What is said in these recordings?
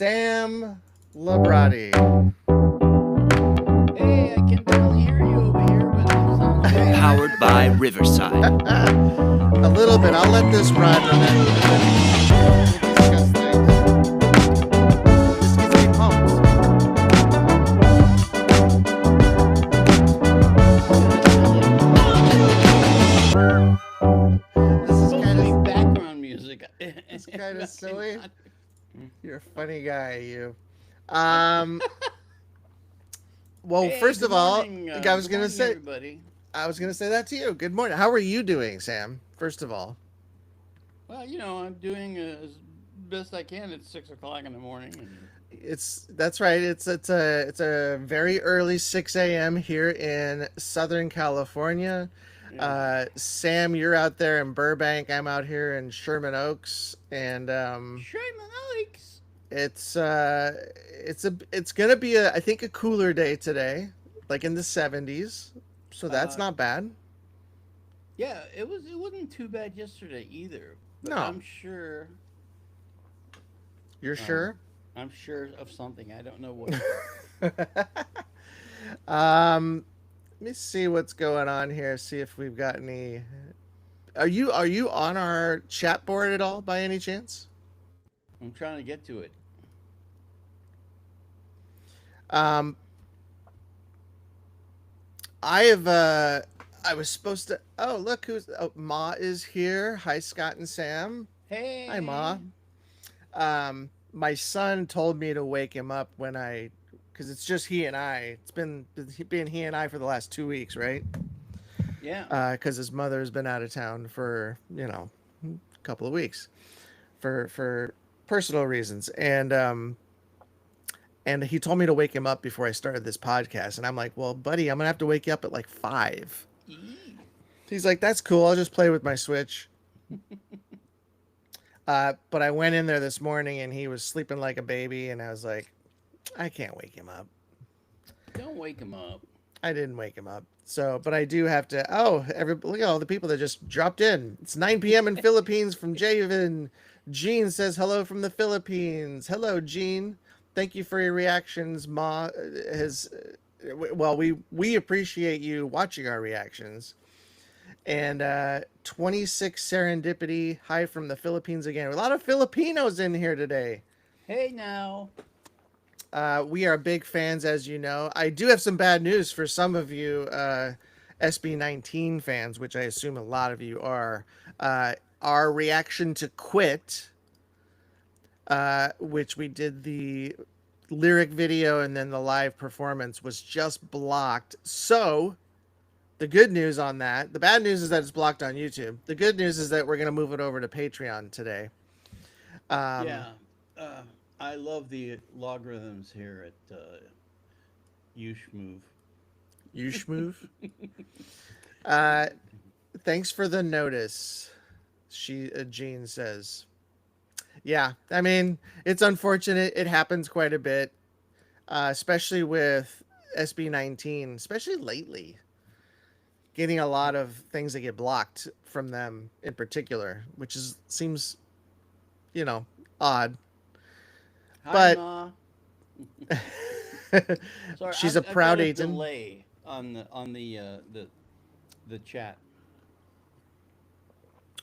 Sam Labrati. Hey, I can barely hear you over here, but it sounds great. Powered by Riverside. A little bit. I'll let this run and then we'll discuss things. This gets me pumped. This is Supposed kind to be of background music. it's kind of silly. Not- You're a funny guy, you. Um. Well, Hey, first good of all, morning. I was Good gonna morning, say everybody. that to you. Good morning. How are you doing, Sam? First of all. Well, I'm doing as best I can. It's 6 o'clock in the morning, and That's right. It's a very early 6 a.m. here in Southern California. yeah, Sam, you're out there in Burbank. I'm out here in Sherman Oaks, and Sherman Oaks. it's gonna be I think a cooler day today, like in the 70s. So that's Uh, not bad. yeah, it was. It wasn't too bad yesterday either. But No, you're um, sure? I'm sure of something. I don't know what. um, Let me see what's going on here. See if we've got any. Are you on our chat board at all by any chance? I'm trying to get to it. Um, I have. I was supposed to. Oh, look who's. Oh, Ma is here. Hi, Scott and Sam. Hi, Ma. Hey. My son told me to wake him up because it's just he and I. It's been he and I for the last 2 weeks, right? Yeah. Because his mother's been out of town for a couple of weeks for personal reasons, and he told me to wake him up before I started this podcast, and I'm like, well, buddy, I'm gonna have to wake you up at like 5. Eee. He's like, that's cool. I'll just play with my Switch. But I went in there this morning and he was sleeping like a baby, and I was like, I can't wake him up. Don't wake him up. I didn't wake him up. So, but I do have to. Oh, look at all the people that just dropped in. It's 9 p.m. in Philippines from Javen. Gene says hello from the Philippines. Hello, Gene. Thank you for your reactions. Ma has. Well, we appreciate you watching our reactions. And 26 Serendipity. Hi from the Philippines again. A lot of Filipinos in here today. Hey now. We are big fans, as you know. I do have some bad news for some of you SB19 fans, which I assume a lot of you are. Our reaction to Quit, which we did the lyric video and then the live performance, was just blocked. So the good news on that, the bad news is that it's blocked on YouTube. The good news is that we're going to move it over to Patreon today. Um, Yeah. Uh, I love the logarithms here at Ushmove. you schmoove. Uh, Thanks for the notice. Jean says, "Yeah, I mean it's unfortunate. It happens quite a bit, especially with SB19, especially lately. Getting a lot of things that get blocked from them in particular, which seems odd. Hi, But Ma. Sorry, she's a I've got proud a agent. delay on the chat.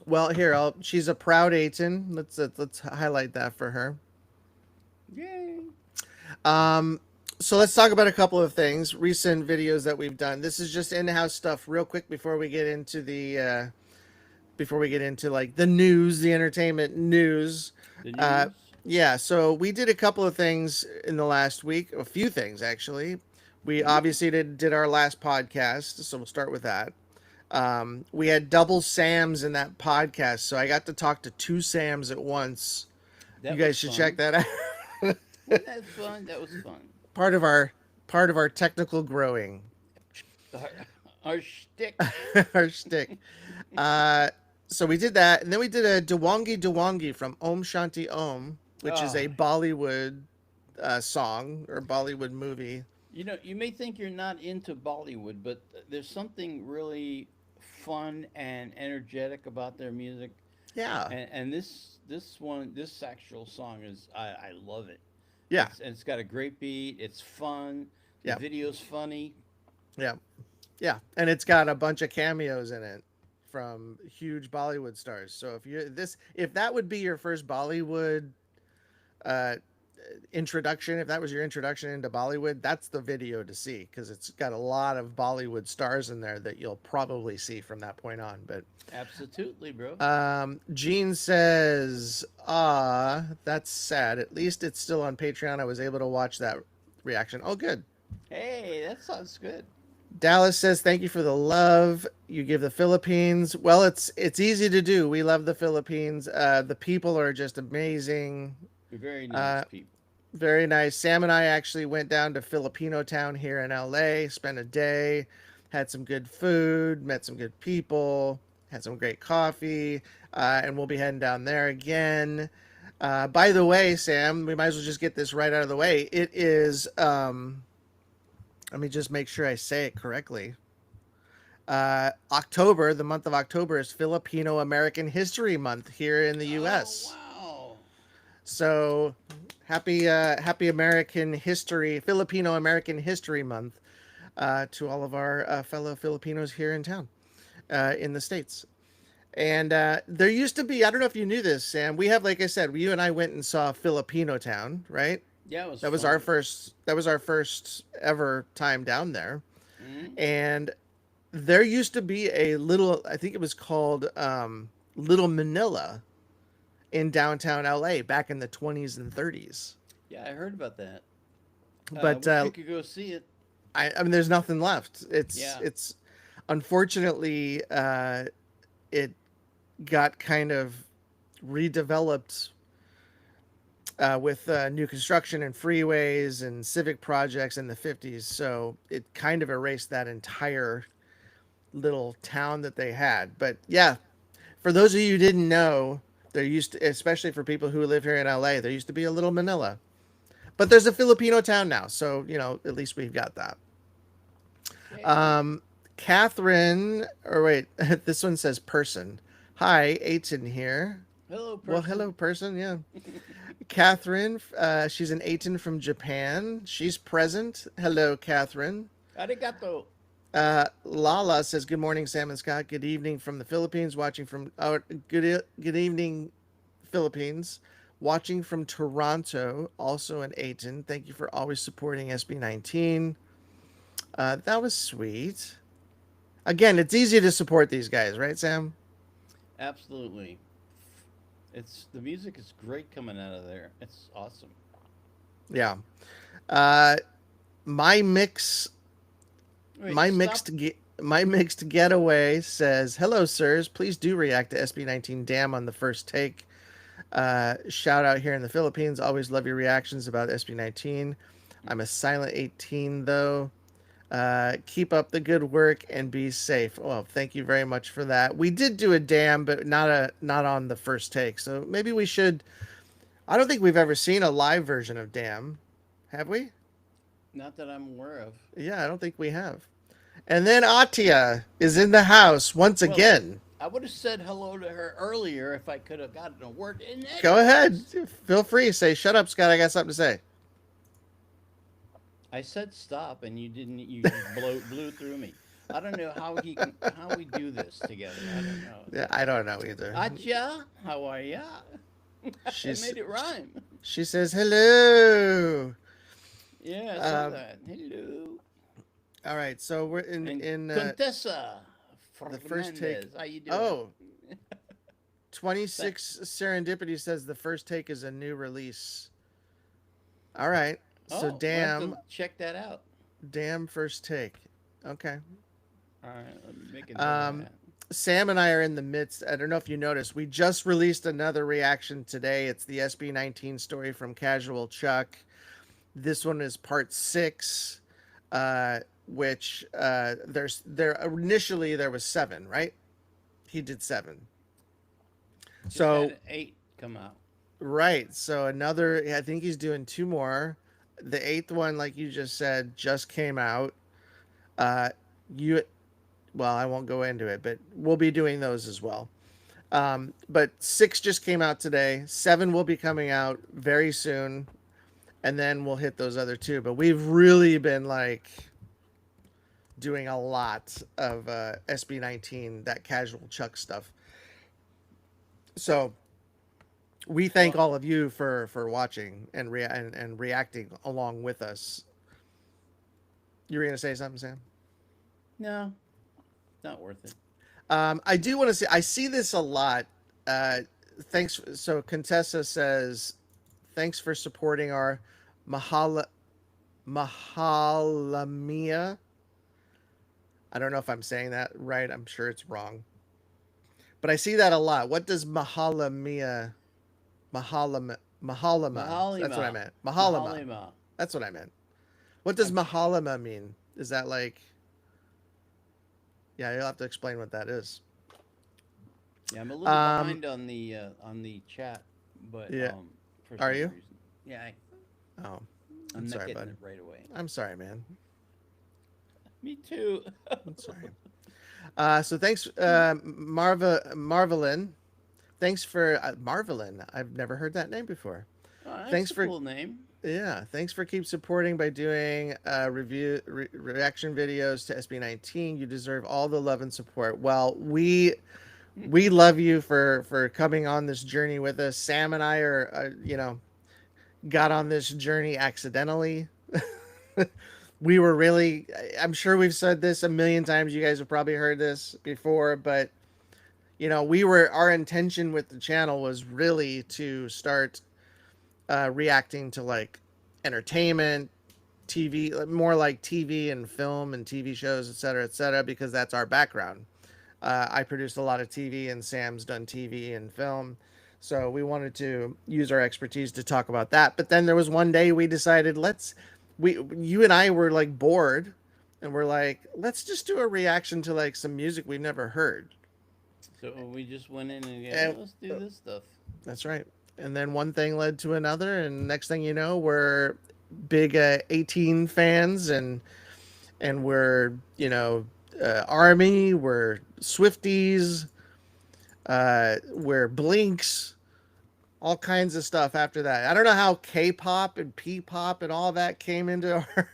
Well, here, she's a proud Aiton. Let's highlight that for her. Yay! Um, so let's talk about a couple of things, recent videos that we've done. This is just in-house stuff, real quick, before we get into like the news, the entertainment news. The Uh, news. yeah, so we did a couple of things in the last week, a few things actually. We Ooh, obviously did our last podcast, so we'll start with that. We had double Sams in that podcast, so I got to talk to two Sams at once. You that was guys should check fun. that out. Wasn't that fun? That was fun. part of our part of our technical growing, Our, our shtick. our stick. Uh, so we did that, and then we did a Dewangi Dewangi from Om Shanti Om, which is a Oh, Bollywood song or Bollywood movie. you may think you're not into Bollywood, but there's something really fun and energetic about their music. Yeah, And this actual song is I love it. Yeah, It's got a great beat. It's fun. The yeah, video's funny. yeah, yeah, and it's got a bunch of cameos in it from huge Bollywood stars. So if that would be your first Bollywood uh, introduction, if that was your introduction into Bollywood, that's the video to see because it's got a lot of Bollywood stars in there that you'll probably see from that point on. But Absolutely, bro. Gene says, that's sad. At least it's still on Patreon. I was able to watch that reaction. Oh, good. Hey, that sounds good. Dallas says, thank you for the love you give the Philippines. Well, it's easy to do. We love the Philippines. The people are just amazing. You're very nice Uh, people. Very nice. Sam and I actually went down to Filipino Town here in LA, spent a day, had some good food, met some good people, had some great coffee, and we'll be heading down there again. By the way, Sam, we might as well just get this right out of the way. It is, let me just make sure I say it correctly. October, the month of October, is Filipino American History Month here in the Oh, U.S. wow. So happy American History, Filipino American History Month to all of our fellow Filipinos here in town, in the States. And there used to be, I don't know if you knew this, Sam. We have, like I said, you and I went and saw Filipino Town, right? Yeah, it was That was fun. our first ever time down there. Mhm. And there used to be a little, I think it was called Little Manila in downtown LA back in the 20s and 30s. Yeah, I heard about that. But Wish you could go see it. I mean, there's nothing left. Yeah. It's unfortunately it got kind of redeveloped with new construction and freeways and civic projects in the 50s. So it kind of erased that entire little town that they had. But yeah, for those of you who didn't know, there used to, especially for people who live here in LA, there used to be a little Manila. But there's a Filipino town now, so at least we've got that. Yay. Catherine, or wait, this one says person. Hi, Aiton here. Hello, person. Well, hello, person. Yeah, Catherine. She's an Aiton from Japan. She's present. Hello, Catherine. Arigato. Lala says, "Good morning, Sam and Scott. Good evening from the Philippines. Watching from good evening, Philippines. Watching from Toronto. Also in Aiton. Thank you for always supporting SB19. That was sweet. Again, it's easy to support these guys, right, Sam? Absolutely. It's the music is great coming out of there. It's awesome. Yeah. Uh, my mix, Wait, my stop. my mixed getaway says, "Hello, sirs. Please do react to SB19 Damn on the first take. Shout out here in the Philippines. Always love your reactions about SB19. I'm a silent 18 though. Keep up the good work and be safe." Well, thank you very much for that. We did do a Damn, but not on the first take. So maybe we should. I don't think we've ever seen a live version of Damn, have we? Not that I'm aware of. Yeah, I don't think we have. And then Atia is in the house once Well, again. I would have said hello to her earlier if I could have gotten a word in. Go ahead. edgewise. Feel free. Say, shut up, Scott. I got something to say. I said stop, and you didn't. You just blew through me. I don't know how we do this together. I don't know. Yeah, I don't know either. Acha, how are ya? I She's, made it rhyme. she says, hello. Yeah, I saw Um, that. Hello. All right. So we're And in Contessa the first take. Fernandez, how you doing? Oh, 26 Serendipity says the first take is a new release. All right. So Oh, we'll have damn, to check that out. damn first take. Okay. All right, let me make a note of that. Sam and I are in the midst. I don't know if you noticed. We just released another reaction today. It's the SB19 story from Casual Chuck. This one is part 6, which initially there was 7, right? He did 7. Just So had 8 come out. right. So another. I think he's doing 2 more. The 8th one, like you just said, just came out. You Well, I won't go into it, but we'll be doing those as well. But 6 just came out today. 7 will be coming out very soon. and then we'll hit those other two. But we've really been like doing a lot of SB19, that casual Chuck stuff. So we thank Well, all of you for watching and and reacting along with us. You were gonna say something, Sam? no, not worth it. I do want to say I see this a lot. Thanks. So Contessa says, "Thanks for supporting our Mahala Mahalamia." I don't know if I'm saying that right. I'm sure it's wrong, but I see that a lot. What does Mahalama? That's what I Mahalima. meant. Mahalama. Mahalima. That's what I meant. What does Okay. Mahalama mean? Is that like? Yeah, you'll have to explain what that is. Yeah, I'm a little Um, behind on the chat, but yeah. for Are some you? reason, yeah, Oh, I'm I'm not sorry, getting bud. it right away. I'm sorry, man. Me too. I'm sorry. So thanks, Marvelin. Thanks for Marvelin. I've never heard that name before. Oh, that's Thanks a for cool name. Yeah. Thanks for keep supporting by doing reaction videos to SB19. You deserve all the love and support. Well, we love you for coming on this journey with us. Sam and I are, got on this journey accidentally. We were really, I'm sure we've said this a million times. You guys have probably heard this before, but our intention with the channel was really to start reacting to like entertainment, TV, more like TV and film and TV shows, et cetera, because that's our background. I produced a lot of TV, and Sam's done TV and film. So we wanted to use our expertise to talk about that. But then there was one day we decided you and I were like bored, and we're like, let's just do a reaction to like some music we've never heard. So we just went in and yeah, And let's do this stuff. that's right. And then one thing led to another, and next thing you know, we're big 18 fans, and we're Army, we're Swifties, we're Blinks, all kinds of stuff after that. I don't know how K-pop and P-pop and all that came into our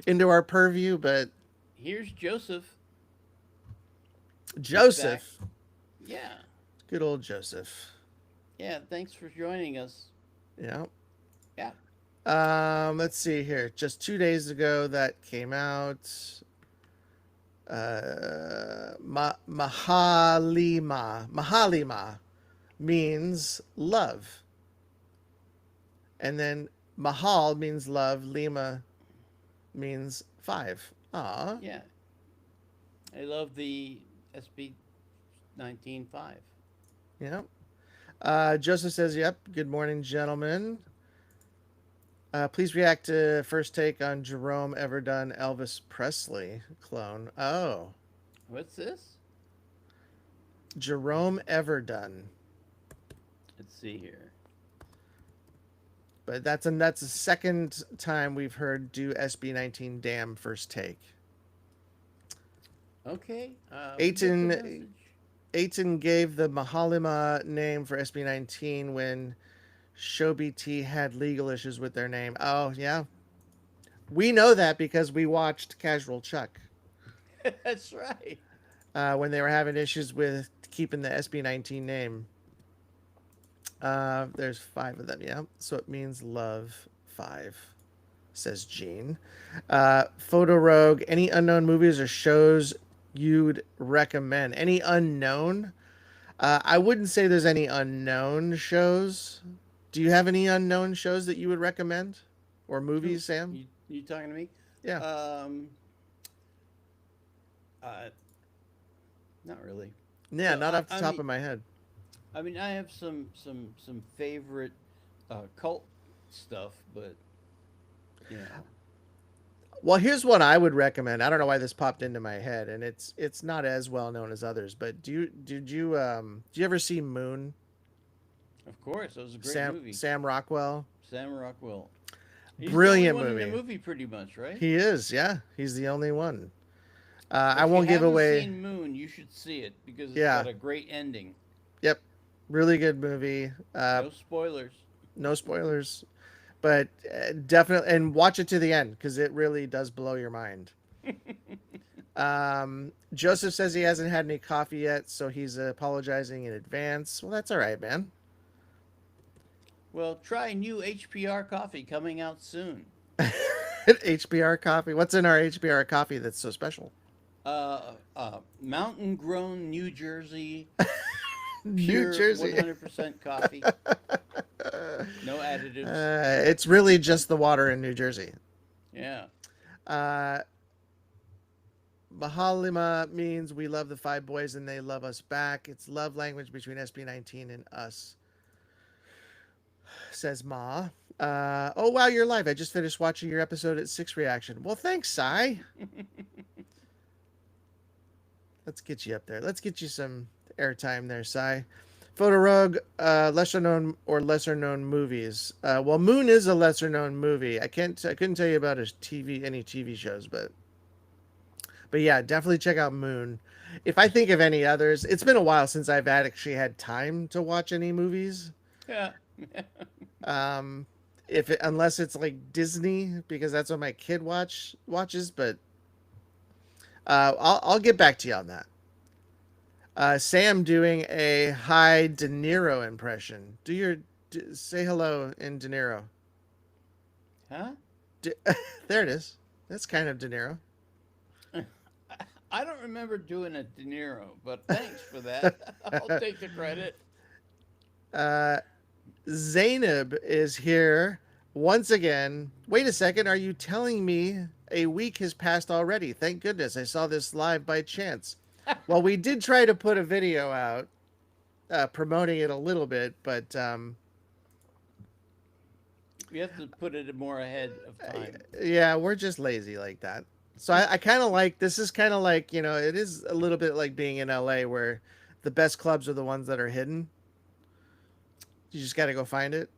into our purview, but Here's Joseph. He's back. Joseph, Yeah, good old Joseph, yeah. Thanks for joining us. yeah. Yeah. Let's see here. Just 2 days ago that came out. Mahalima means love, and then Mahal means love. Lima means five. Ah, Yeah. I love the SB 19.5. yeah. Joseph says, "Yep. Good morning, gentlemen. Please react to first take on Jerome ever done Elvis Presley clone. Oh, What's this? Jerome ever done, Let's see here. but that's the second time we've heard do SB19 damn first take. Okay. We get the Aiton message. Aiton gave the Mahalima name for SB19 when Shobi T had legal issues with their name. Oh yeah, we know that because we watched Casual Chuck That's right. when they were having issues with keeping the SB19 name. There's five of them, yeah. So it means love five, says Gene. Photo Rogue, any unknown movies or shows you'd recommend? Any unknown? I wouldn't say there's any unknown shows. Do you have any unknown shows that you would recommend? Or Who? movies, Sam? You talking to me? Yeah. Uh, not really. Yeah, No, not off the I top mean, of my head. I mean, I have some favorite cult stuff, but you know, Well, here's one I would recommend. I don't know why this popped into my head, and it's not as well known as others. But did you ever see Moon? of course, it was a great movie. Sam Rockwell, Sam Rockwell. He's brilliant the only one movie. in the movie, pretty much, right? He is, yeah, he's the only one. I If you won't give haven't away. seen Moon, you should see it because it's Yeah, got a great ending. yep, really good movie. No spoilers. No spoilers. but definitely, and watch it to the end because it really does blow your mind. Joseph says he hasn't had any coffee yet, so he's apologizing in advance. Well, that's all right, man. Well, try new HPR coffee coming out soon. HBR coffee. What's in our HBR coffee that's so special? Mountain grown New Jersey, New pure Jersey. 100% coffee. No additives. It's really just the water in New Jersey. Yeah. Mahalima means we love the five boys and they love us back. It's love language between SB19 and us, says Ma. Oh, wow, you're live. I just finished watching your episode at 6 reaction. Well, thanks, Sai. Let's get you up there. Let's get you some airtime there, Sai. Photorogue, lesser known movies. Well, Moon is a lesser known movie. I couldn't tell you about any TV shows, but yeah, definitely check out Moon. If I think of any others, it's been a while since I've actually had time to watch any movies. Yeah. Unless it's like Disney, because that's what my kid watches, but I'll get back to you on that. Sam doing a high De Niro impression. Say hello in De Niro. Huh? There it is. That's kind of De Niro. I don't remember doing a De Niro, but thanks for that. I'll take the credit. Zainab is here once again. Wait a second. Are you telling me a week has passed already? Thank goodness. I saw this live by chance. Well, we did try to put a video out promoting it a little bit, but We have to put it more ahead of time. yeah, we're just lazy like that. So I kind of like, this is kind of like, it is a little bit like being in LA where the best clubs are the ones that are hidden. You just got to go find it.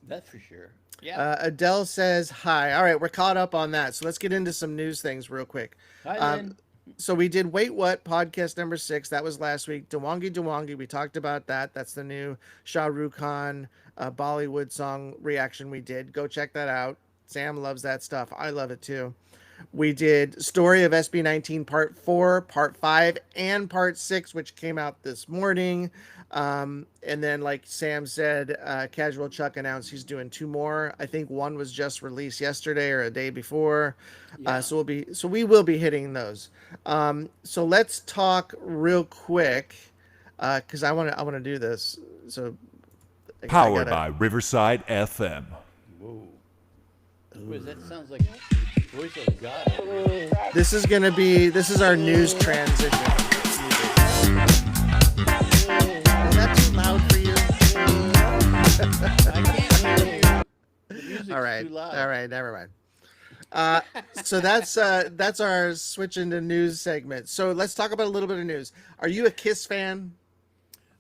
That's for sure. Yeah. Adele says hi. All right, we're caught up on that. So let's get into some news things real quick. Hi, Lynn. So we did Wait What podcast number 6. That was last week. Dewangi. We talked about that. That's the new Shah Rukh Khan Bollywood song reaction we did. Go check that out. Sam loves that stuff. I love it too. We did Story of SB19 Part 4, Part 5, and Part 6, which came out this morning. And then, like Sam said, Casual Chuck announced he's doing 2 more. I think one was just released yesterday or a day before. Yeah. So we will be hitting those. So let's talk real quick, because I want to do this. So Powered by Riverside FM. Whoa. Wait, that sounds like the voice of God over here. This is our news transition. Is that too loud for you? I can't hear you. The music's All right. too loud. All right. Never mind. So that's our switch into news segment. So let's talk about a little bit of news. Are you a Kiss fan?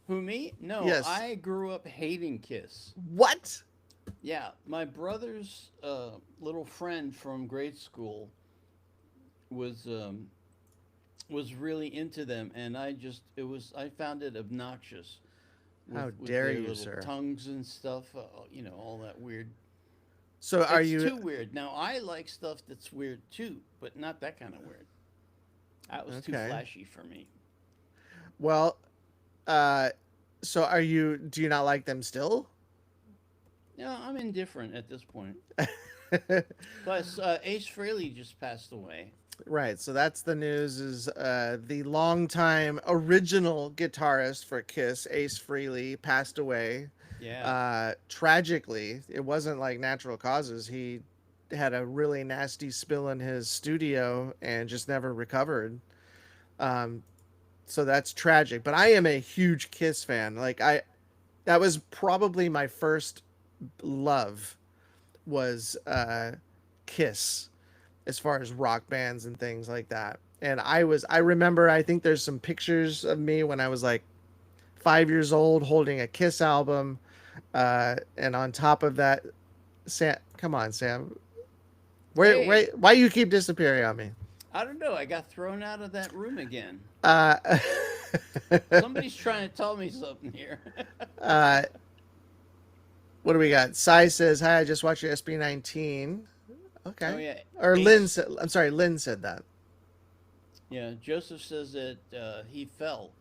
Who, me? No, Yes. I grew up hating Kiss. What? Yeah, my brother's little friend from grade school was really into them, and I found it obnoxious. How with dare their you, little sir. tongues and stuff, all that weird. So are It's you too weird. Now I like stuff that's weird too, but not that kind of weird. That was too Okay. flashy for me. well? So do you not like them still? Yeah, I'm indifferent at this point. Plus, Ace Frehley just passed away. Right. So that's the news. Is the longtime original guitarist for Kiss, Ace Frehley, passed away. Yeah. Tragically, it wasn't like natural causes. He had a really nasty spill in his studio and just never recovered. So that's tragic. But I am a huge Kiss fan. That was probably my first love was Kiss, as far as rock bands and things like that. And I remember, I think there's some pictures of me when I was like 5 years old holding a Kiss album. And on top of that, Sam, come on, Sam. Hey. Why you keep disappearing on me? I don't know. I got thrown out of that room again. Uh, Somebody's trying to tell me something here. What do we got? Sai says, "Hi, I just watched your SB19." Oh Okay. yeah, Or Lynn Ace. said, I'm sorry, Lynn said that. Yeah, Joseph says that he fell.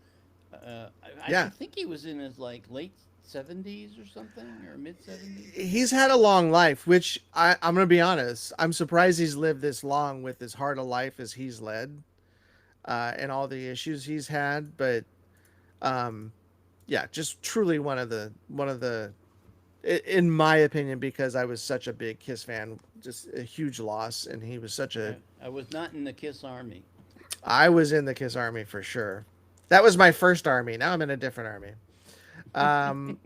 I Yeah. think he was in his like late 70s or something, or mid 70s. He's had a long life, which I'm going to be honest. I'm surprised he's lived this long with as hard a life as he's led, and all the issues he's had. But um, yeah, just truly one of the, in my opinion, because I was such a big Kiss fan, just a huge loss, and he was such a. I was not in the Kiss Army. I was in the Kiss Army for sure. That was my first army. Now I'm in a different army. Um,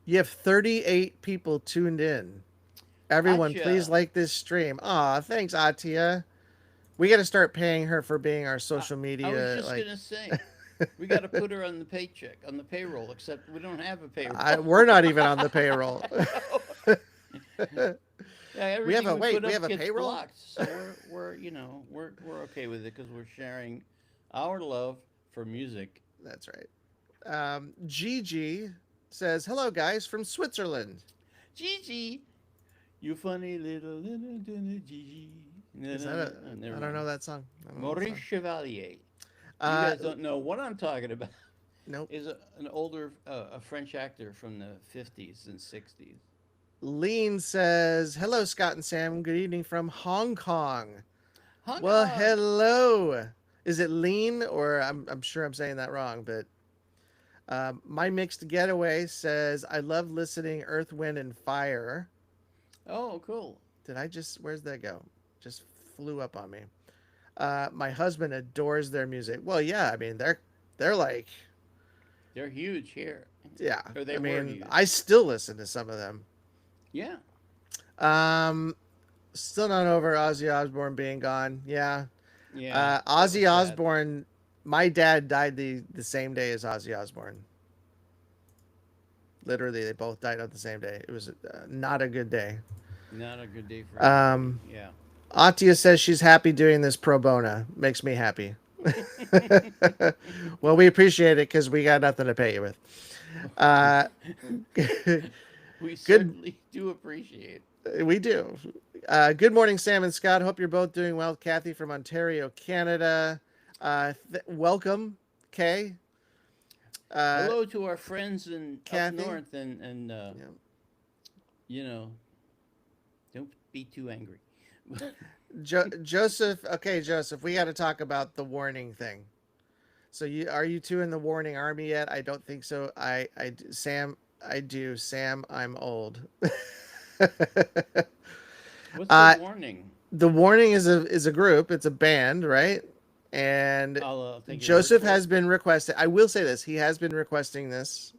you have 38 people tuned in. Everyone, please Gotcha. like this stream. Aw, thanks, Atia. We got to start paying her for being our social I was media. just Like, gonna say, we got to put her on the paycheck, on the payroll. Except we don't have a payroll. we're not even on the payroll. Yeah, we have everything a we wait. put We up have a gets payroll. blocked. So we're okay with it because we're sharing our love for music. That's right. Gigi says, "Hello, guys from Switzerland." Gigi, you funny little Gigi. Is that a? Never I don't know mind. that song. I don't know that Maurice song. Chevalier. You Uh, guys don't know what I'm talking about. nope. Is an older a French actor from the 50s and 60s. Lean says, "Hello, Scott and Sam. Good evening from Hong Kong." Hong Well, Kong. hello. Is it Lean or I'm sure I'm saying that wrong, but my mixed getaway says, "I love listening Earth, Wind, and Fire." Oh, cool. Did I just? Where's that go? Just flew up on me. My husband adores their music. Well, yeah. I mean, they're like, They're huge here, yeah. or they I were mean, huge. I still listen to some of them. Yeah. Um, Still not over Ozzy Osbourne being gone. Yeah. Yeah, that was Ozzy sad. Osbourne. My dad died the same day as Ozzy Osbourne. Literally, they both died on the same day. It was not a good day. Not a good day for anybody. Um, Yeah. Atia says she's happy doing this pro bono. Makes me happy. Well, we appreciate it because we got nothing to pay you with. Uh, We good, certainly do appreciate. we do. Good morning, Sam and Scott. Hope you're both doing well. Kathy from Ontario, Canada. Welcome, Kay. Hello to our friends in up Kathy. north, and Yeah. you know, don't be too angry. Joseph. Okay, Joseph. We got to talk about the warning thing. So are you two in the warning army yet? I don't think so. Sam, I do. Sam, I'm old. What's the uh, warning? the warning is a group. It's a band, right? And I'll take your word Joseph for it. has been requested. I will say this. He has been requesting this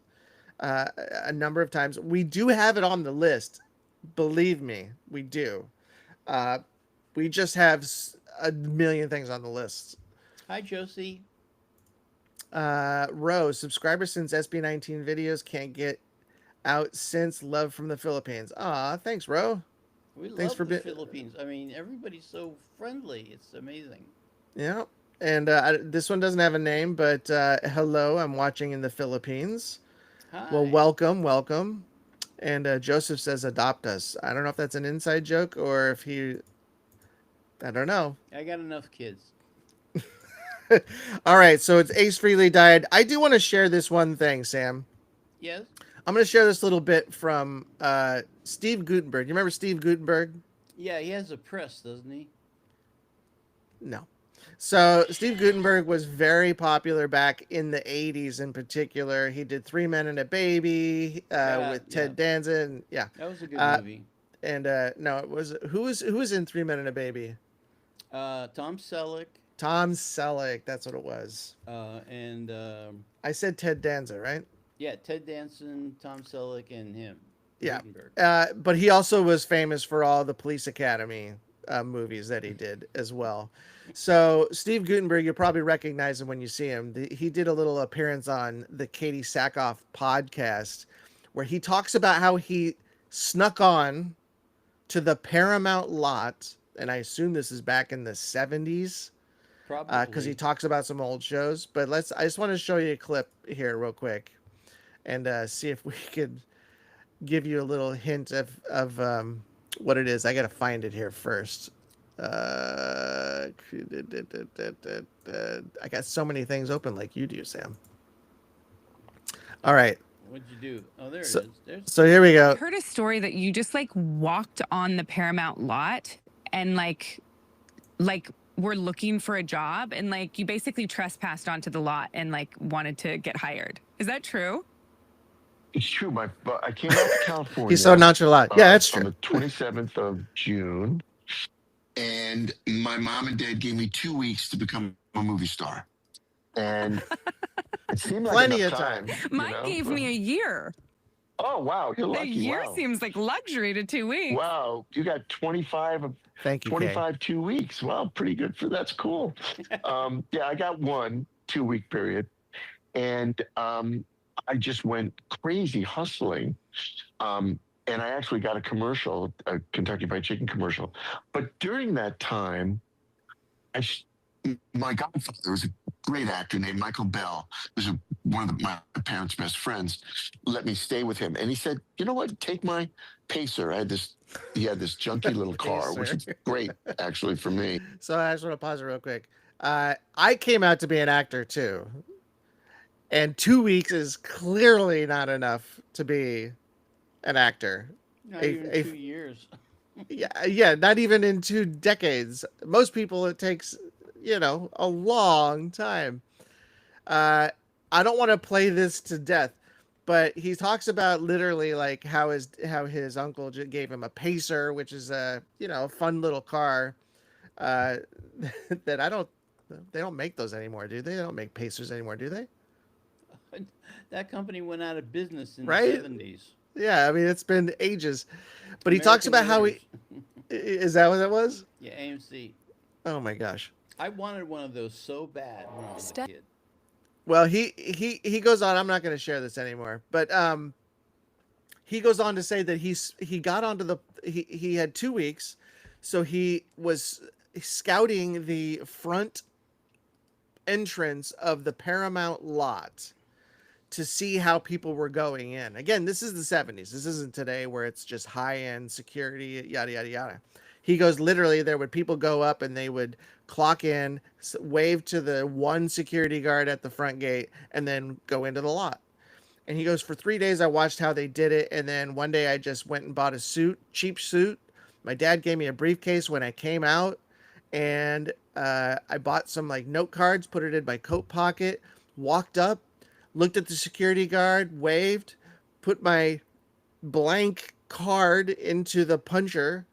a number of times. We do have it on the list. Believe me, we do. Uh, we just have a million things on the list. Hi, Josie. Rose, subscriber since SB19 videos can't get out since love from the Philippines. Aw, thanks, Ro. We Thanks love for the being. Philippines. I mean, everybody's so friendly. It's amazing. Yeah. And this one doesn't have a name, but hello, I'm watching in the Philippines. Well, Hi. welcome, welcome. And Joseph says adopt us. I don't know if that's an inside joke or if he. I don't know. I got enough kids. All right, so it's Ace Frehley died. I do want to share this one thing, Sam. Yes. I'm going to share this little bit from Steve Guttenberg. You remember Steve Guttenberg? Yeah, he has a press, doesn't he? No. So Steve Guttenberg was very popular back in the 80s in particular. He did Three Men and a Baby with Yeah. Ted Danson. Yeah. That was a good Uh, movie. and no, it was who was in Three Men and a Baby? Tom Selleck, Tom Selleck. That's what it was. and I said Ted Danson, right? yeah, Ted Danson, Tom Selleck, and him. Yeah. Gutenberg. But he also was famous for all the Police Academy movies that he did as well. So Steve Guttenberg, you'll probably recognize him when you see him. He did a little appearance on the Katie Sackhoff podcast where he talks about how he snuck on to the Paramount lot. And I assume this is back in the 70s Probably. because he talks about some old shows. But I just want to show you a clip here real quick and see if we could give you a little hint of what it is. I gotta find it here first. I got so many things open like you do, Sam. All right, What'd you do? Oh, there it so is. There's so here we I go. heard a story that you just like walked on the Paramount lot and like were looking for a job and like you basically trespassed onto the lot and like wanted to get hired. Is that true? It's true. But I came out to He's so California nonchalant. Yeah, that's on true. the 27th of June, and my mom and dad gave me 2 weeks to become a movie star. And it seemed like Plenty enough of time. time, Mine gave me a year. Oh, wow. You're A lucky. year Wow. seems like luxury to 2 weeks. Wow. You got 25 Thank you, Kay. 25 2 weeks. Wow, pretty good for that's cool. Yeah, I got 2 week period, and I just went crazy hustling. And I actually got a commercial, a Kentucky Fried Chicken commercial. But during that time, my godfather was a great actor named Michael Bell, who's one of my parents' best friends, let me stay with him. And he said, you know what, take my Pacer. He had this junky little car, which is great actually for me. So I just want to pause it real quick. I came out to be an actor too. And 2 weeks is clearly not enough to be an actor. not even 2 years. Yeah, not even in 2 decades. Most people, it takes, a long time. I don't want to play this to death, but he talks about literally like how his uncle gave him a Pacer, which is a fun little car. That they don't make those anymore, do they? They don't make Pacers anymore, do they? That company went out of business in Right? the 70s. Yeah, I mean it's been ages, but he talks about how he is that what that was? Yeah, AMC. Oh my gosh. I wanted one of those so bad when I was a kid. Well, he goes on. I'm not going to share this anymore, but he goes on to say that he got onto he had 2 weeks, so he was scouting the front entrance of the Paramount lot to see how people were going in. Again, this is the 70s. This isn't today where it's just high-end security, yada, yada, yada. He goes, literally, there would people go up and they would clock in, wave to the one security guard at the front gate, and then go into the lot. And he goes, for 3 days, I watched how they did it. And then one day I just went and bought a cheap suit. My dad gave me a briefcase when I came out. And I bought some like note cards, put it in my coat pocket, walked up, looked at the security guard, waved, put my blank card into the puncher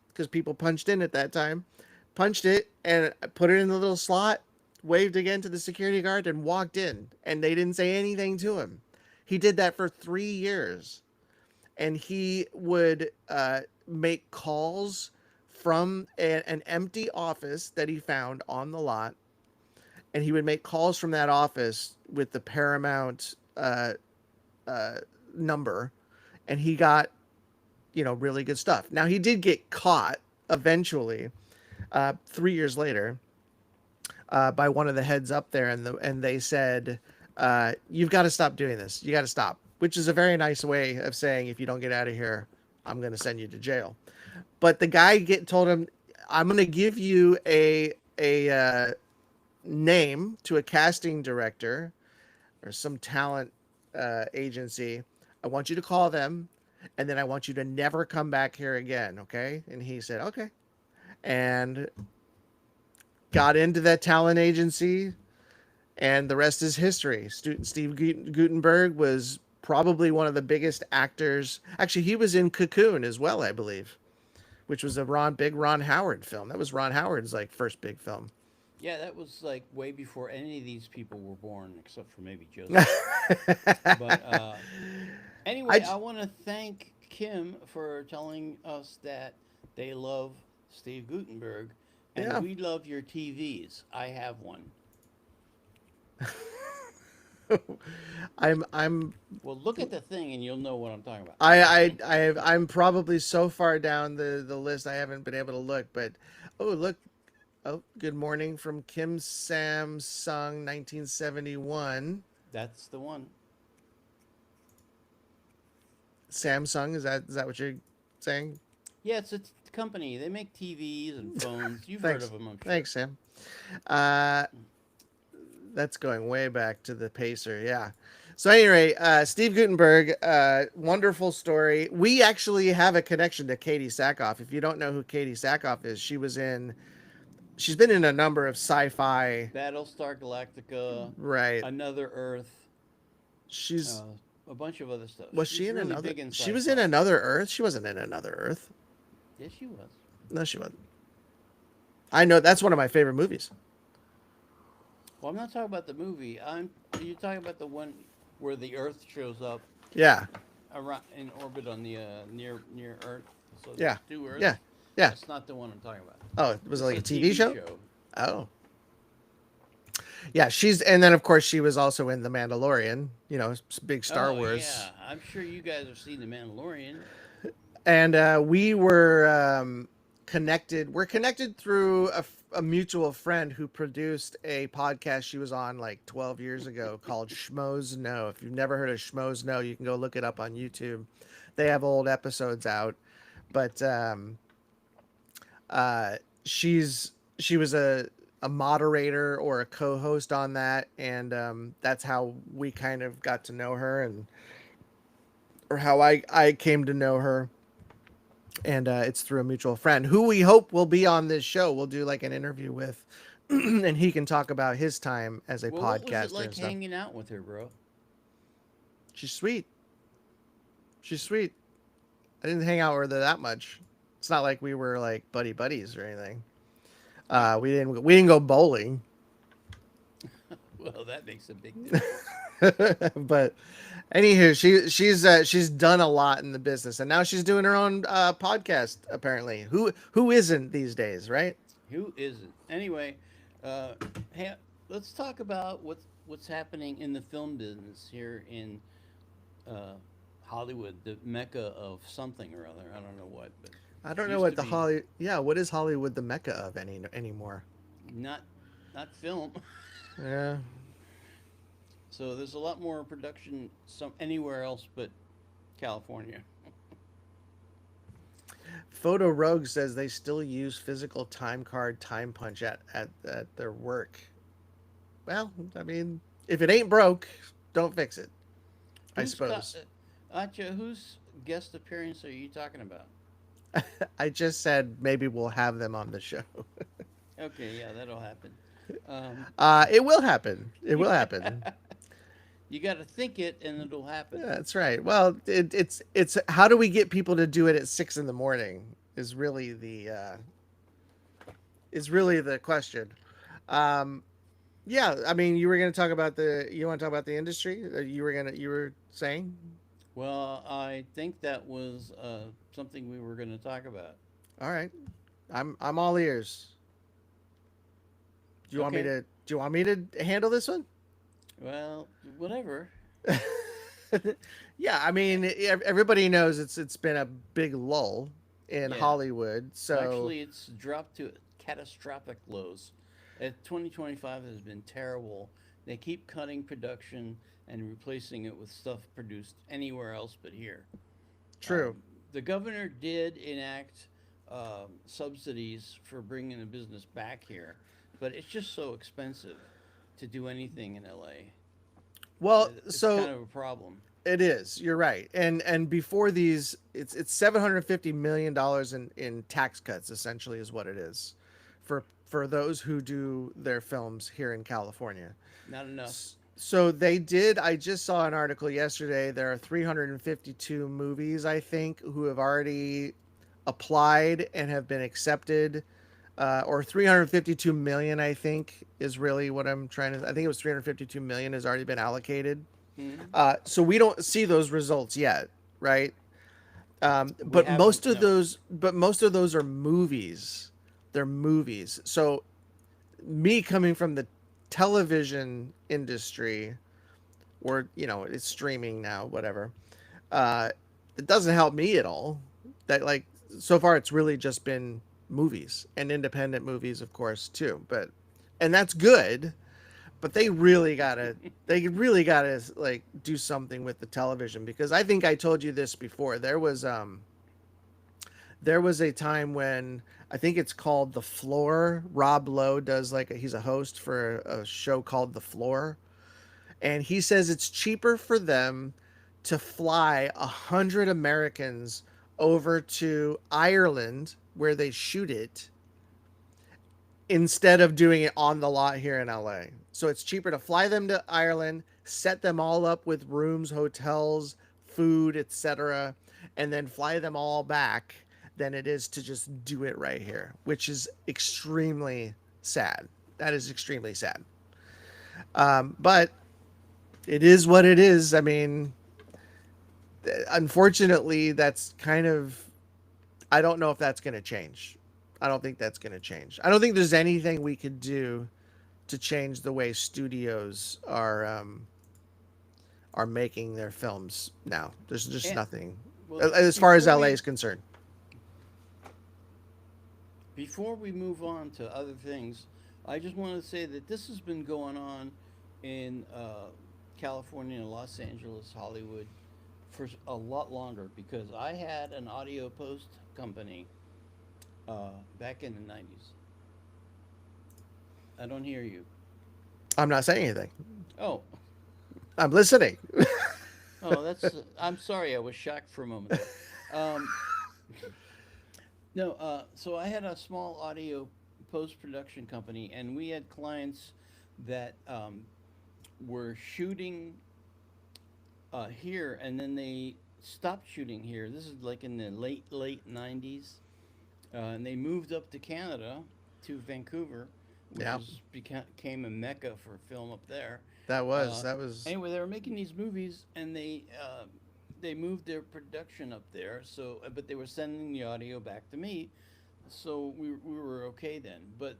because people punched in at that time, punched it and I put it in the little slot, waved again to the security guard and walked in, and they didn't say anything to him. He did that for 3 years, and he would make calls from an empty office that he found on the lot, and he would make calls from that office with the Paramount number, and he got, really good stuff. Now, he did get caught eventually, 3 years later, by one of the heads up there, and they said, you've got to stop doing this. You got to stop, which is a very nice way of saying, if you don't get out of here, I'm going to send you to jail. But the guy told him, I'm going to give you a name to a casting director or some talent agency. I want you to call them, and then I want you to never come back here again, okay? And he said, okay. And got into that talent agency, and the rest is history. Steve Guttenberg was probably one of the biggest actors. Actually, he was in Cocoon as well, I believe, which was a big Ron Howard film. That was Ron Howard's like first big film. Yeah, that was like way before any of these people were born, except for maybe Joseph. But anyway, I want to thank Kim for telling us that they love Steve Guttenberg, and we love your TVs. I have one. I'm Well, look at the thing and you'll know what I'm talking about. I'm probably so far down the list I haven't been able to look, but look. Oh, good morning from Kim Samsung 1971. That's the one. Samsung, is that what you're saying? Yeah, it's a company. They make TVs and phones. You've heard Thanks. of them, I'm sure. Thanks, Sam. Uh, that's going way back to the Pacer. Yeah. So anyway, Steve Guttenberg, wonderful story. We actually have a connection to Katie Sackhoff. If you don't know who Katie Sackhoff is, she's been in a number of sci-fi. Battlestar Galactica. Right. Another Earth. She's a bunch of other stuff. Was She's she in really another? big in She was sci-fi. in Another Earth. She wasn't in Another Earth. Yes, she was. No, she wasn't. I know that's one of my favorite movies. Well, I'm not talking about the movie. You're talking about the one where the Earth shows up Yeah. around in orbit on the near Earth. So Yeah. there's 2 Earths. Yeah. Yeah. That's not the one I'm talking about. Oh, was it like a It's TV show? Oh. Yeah, and then of course she was also in The Mandalorian, big Star Wars. Yeah, I'm sure you guys have seen The Mandalorian. And we were connected. We're connected through a mutual friend who produced a podcast she was on like 12 years ago called Schmoes Know. If you've never heard of Schmoes Know, you can go look it up on YouTube. They have old episodes out. But she was a moderator or a co-host on that, and that's how we kind of got to know her, or how I came to know her. And it's through a mutual friend who we hope will be on this show. We'll do like an interview with, and he can talk about his time as a podcaster. What was it like and stuff. hanging out with her, bro? She's sweet. She's sweet. I didn't hang out with her that much. It's not like we were like buddies or anything. We didn't go bowling. Well, that makes a big difference. But anywho, she's done a lot in the business, and now she's doing her own podcast. Apparently, who isn't these days, right? Who isn't? Anyway, hey, let's talk about what's happening in the film business here in Hollywood, the mecca of something or other. I don't know what, but I don't know what the Hollywood. Yeah, what is Hollywood the mecca of anymore? Not film. Yeah. So there's a lot more production anywhere else but California. Photo Rogue says they still use physical time card time punch at their work. Well, I mean, if it ain't broke, don't fix it. I suppose. Atcha, whose guest appearance are you talking about? I just said maybe we'll have them on the show. Okay, yeah, that'll happen. It will happen. It will happen. You got to think it, and it'll happen. Yeah, that's right. Well, it's how do we get people to do it at 6 a.m. is really the question. Yeah, I mean, you were going to talk about you want to talk about the industry? You were saying? Well, I think that was something we were going to talk about. All right, I'm all ears. Do you want me to handle this one? Well, whatever. Yeah, I mean, everybody knows it's been a big lull in Hollywood. So actually, it's dropped to catastrophic lows. 2025 has been terrible. They keep cutting production and replacing it with stuff produced anywhere else but here. True. The governor did enact subsidies for bringing the business back here, but it's just so expensive to do anything in LA. Well, it's so kind of a problem. It is. You're right. And before these, it's $750 million in tax cuts, essentially, is what it is for those who do their films here in California. Not enough. So they did. I just saw an article yesterday. There are 352 movies, I think, who have already applied and have been accepted. Or 352 million, I think, is really what I'm trying to. I think it was 352 million has already been allocated. Mm-hmm. So we don't see those results yet, right? But most of those are movies. They're movies. So me coming from the television industry, or it's streaming now, whatever. It doesn't help me at all. That so far it's really just been movies and independent movies, of course, too. And that's good. but they really gotta like do something with the television, because I think I told you this before. There was a time when I think it's called The Floor. Rob Lowe does he's a host for a show called The Floor, and he says it's cheaper for them to fly 100 Americans over to Ireland where they shoot it instead of doing it on the lot here in LA. So it's cheaper to fly them to Ireland, set them all up with rooms, hotels, food, etc., and then fly them all back than it is to just do it right here, which is extremely sad. That is extremely sad. But it is what it is. I mean, unfortunately, that's kind of, I don't know if that's going to change. I don't think that's going to change. I don't think there's anything we could do to change the way studios are making their films now. There's just nothing, as far as LA is concerned. Before we move on to other things, I just want to say that this has been going on in California, Los Angeles, Hollywood for a lot longer, because I had an audio post company back in the 90s. I don't hear you. I'm not saying anything. Oh. I'm listening. Oh, that's. I'm sorry. I was shocked for a moment. No. So I had a small audio post-production company, and we had clients that were shooting here, and then they stopped shooting here. This is like in the late 90s. And they moved up to Canada, to Vancouver, which became a mecca for film up there. That was. Anyway, they were making these movies, and they moved their production up there. So, but they were sending the audio back to me, so we were okay then. But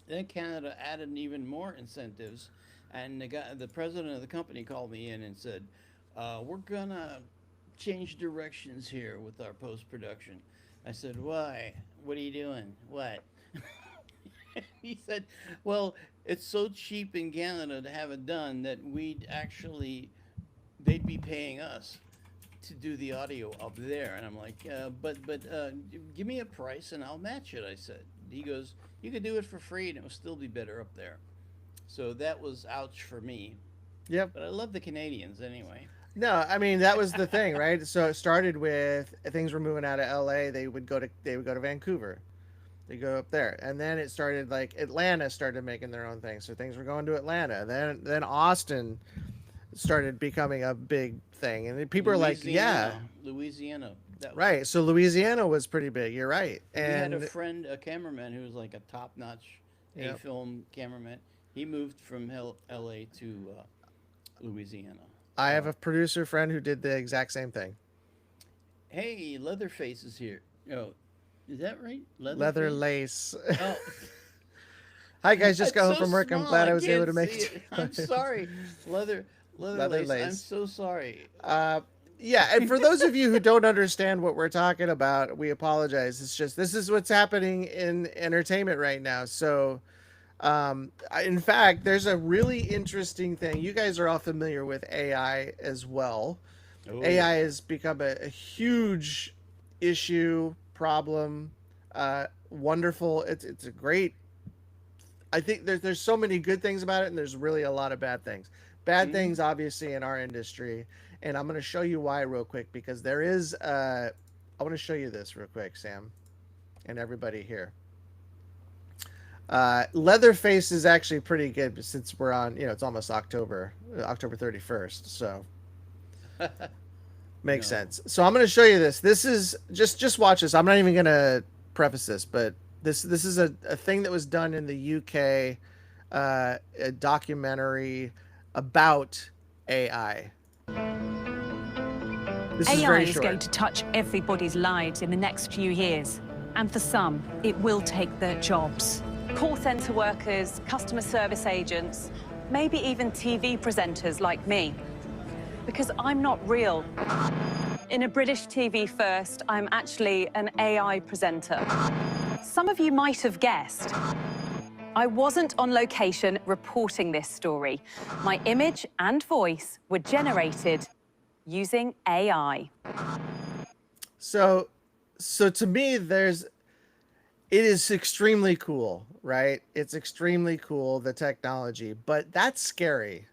then Canada added even more incentives, and the president of the company called me in and said, "We're gonna change directions here with our post-production." I said, "Why? What are you doing? What?" He said, "Well, it's so cheap in Canada to have it done that they'd be paying us to do the audio up there." And I'm like, but give me a price and I'll match it," I said. He goes, "You could do it for free and it will still be better up there." So that was ouch for me. Yep. But I love the Canadians anyway. No, I mean, that was the thing, right? So it started with things were moving out of LA. They would go to Vancouver. They go up there, and then it started like Atlanta started making their own thing. So things were going to Atlanta. Then Austin started becoming a big thing, and people are like, "Yeah, Louisiana." Right. So Louisiana was pretty big. You're right. And we had a friend, a cameraman, who was like a top-notch film cameraman. He moved from LA to Louisiana. I have a producer friend who did the exact same thing. Hey, Leatherface is here. Oh, is that right? Leatherlace. Oh. Hi guys, just got home so from work. I'm small, glad I was able to make it. I'm sorry. Leatherlace. I'm so sorry. Yeah, and for those of you who don't understand what we're talking about, we apologize. It's just this is what's happening in entertainment right now. So in fact, there's a really interesting thing. You guys are all familiar with AI as well. Ooh. AI has become a huge issue, problem, wonderful. It's a great, I think there's so many good things about it, and there's really a lot of bad things. Bad things, obviously, in our industry. And I'm going to show you why real quick, because there is, I want to show you this real quick, Sam, and everybody here. Leatherface is actually pretty good since we're on, it's almost October 31st. So makes sense. So I'm going to show you this. This is just watch this. I'm not even going to preface this, but this is a thing that was done in the UK, a documentary about AI. AI is going to touch everybody's lives in the next few years. And for some, it will take their jobs. Call center workers, customer service agents, maybe even TV presenters like me. Because I'm not real. In a British TV first, I'm actually an AI presenter. Some of you might have guessed. I wasn't on location reporting this story. My image and voice were generated using AI. So to me, it is extremely cool, right? It's extremely cool, the technology, but that's scary.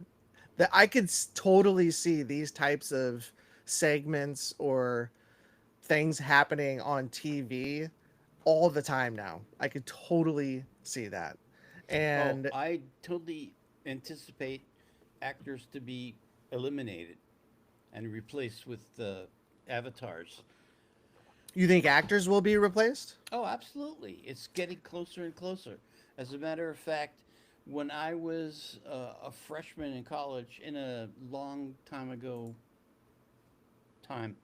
That I could totally see these types of segments or things happening on TV all the time now. I could totally see that. Oh, And I totally anticipate actors to be eliminated and replaced with avatars. you think actors will be replaced? Oh, absolutely. It's getting closer and closer. As a matter of fact, when I was a freshman in college in a long time ago time,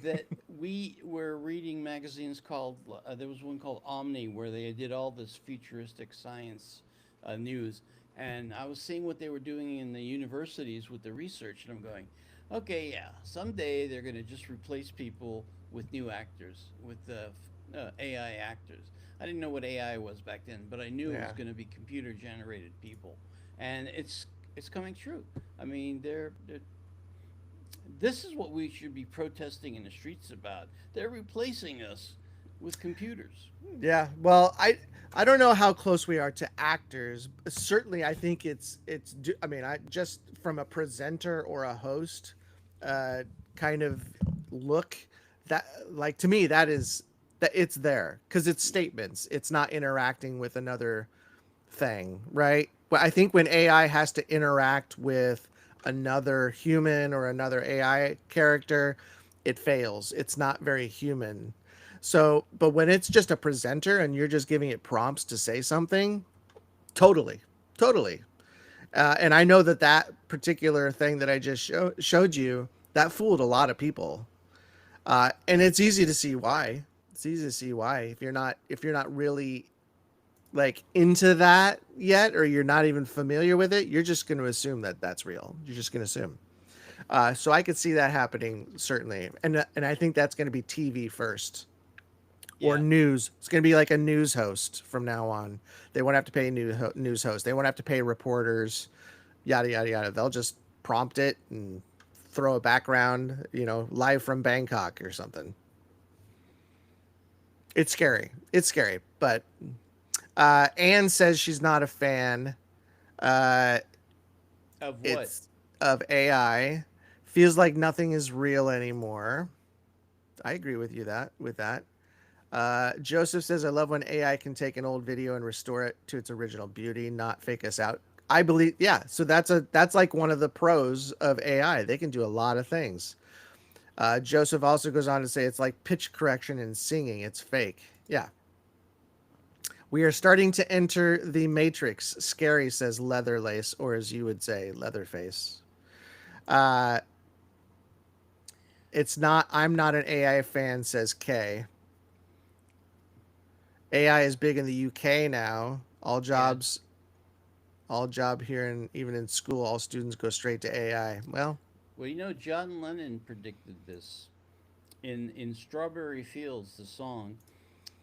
that we were reading magazines called, there was one called Omni where they did all this futuristic science news. And I was seeing what they were doing in the universities with the research, and I'm going, okay, yeah, someday they're going to just replace people with new actors, with AI actors. I didn't know what AI was back then, but I knew it was Yeah. going to be computer generated people, and it's coming true. I mean, they're this is what we should be protesting in the streets about. They're replacing us with computers. Yeah. Well, I don't know how close we are to actors. Certainly, I think I mean, I just from a presenter or a host, kind of look that like to me that it's there because it's statements. It's not interacting with another thing, right? But I think when AI has to interact with another human or another AI character, it fails. It's not very human. So, but when it's just a presenter and you're just giving it prompts to say something, totally, totally. And I know that particular thing that I just showed you that fooled a lot of people, and it's easy to see why. It's easy to see why if you're not really like into that yet, or you're not even familiar with it, you're just going to assume that that's real. You're just going to assume. So I could see that happening certainly, and I think that's going to be TV first or Yeah. news. It's going to be like a news host from now on. They won't have to pay news hosts. They won't have to pay reporters. Yada yada yada. They'll just prompt it and throw a background, live from Bangkok or something. It's scary. It's scary, but Anne says she's not a fan. Of what? It's of AI. Feels like nothing is real anymore. I agree with you with that. Joseph says, I love when AI can take an old video and restore it to its original beauty, not fake us out. I believe, yeah. So that's like one of the pros of AI. They can do a lot of things. Joseph also goes on to say it's like pitch correction and singing. It's fake. Yeah. We are starting to enter the matrix. Scary, says Leatherlace, or as you would say, Leatherface. I'm not an AI fan, says Kay. AI is big in the UK now. All job here, and even in school, all students go straight to AI. Well, John Lennon predicted this in Strawberry Fields, the song.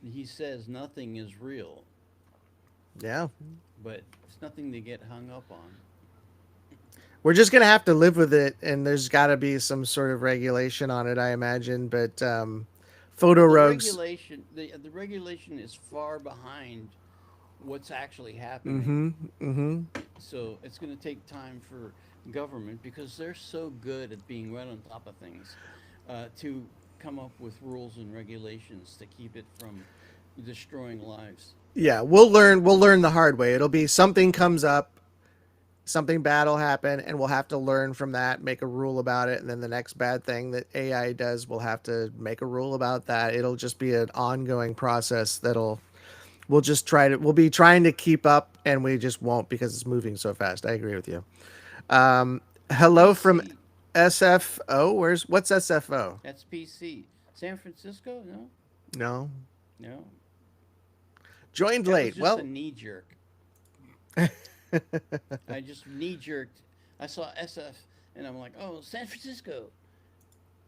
He says nothing is real, yeah. but it's nothing to get hung up on. We're just going to have to live with it, and there's got to be some sort of regulation on it, I imagine. But photo rogues. The regulation is far behind what's actually happening. So it's going to take time for government, because they're so good at being right on top of things, to come up with rules and regulations to keep it from destroying lives. Yeah, we'll learn the hard way. It'll be something comes up, something bad will happen, and we'll have to learn from that, make a rule about it, and then the next bad thing that AI does, we'll have to make a rule about that. It'll just be an ongoing process we'll be trying to keep up, and we just won't because it's moving so fast. I agree with you. Hello from SFO. What's SFO? That's PC. San Francisco? No. No. Joined That late. was just a knee jerk. I just knee jerked. I saw SF and I'm like, oh, San Francisco.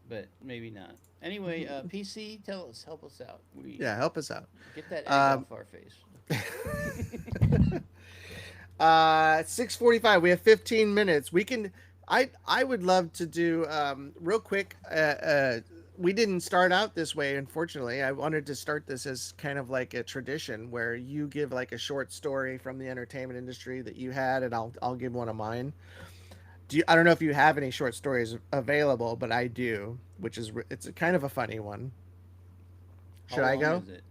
But maybe not. Anyway, PC, help us out. Help us out. Get that egg off our face. 6:45. We have 15 minutes. We can. I would love to do real quick. We didn't start out this way, unfortunately. I wanted to start this as kind of like a tradition where you give like a short story from the entertainment industry that you had, and I'll give one of mine. I don't know if you have any short stories available, but I do, which is it's a kind of a funny one. Should I go? Is it?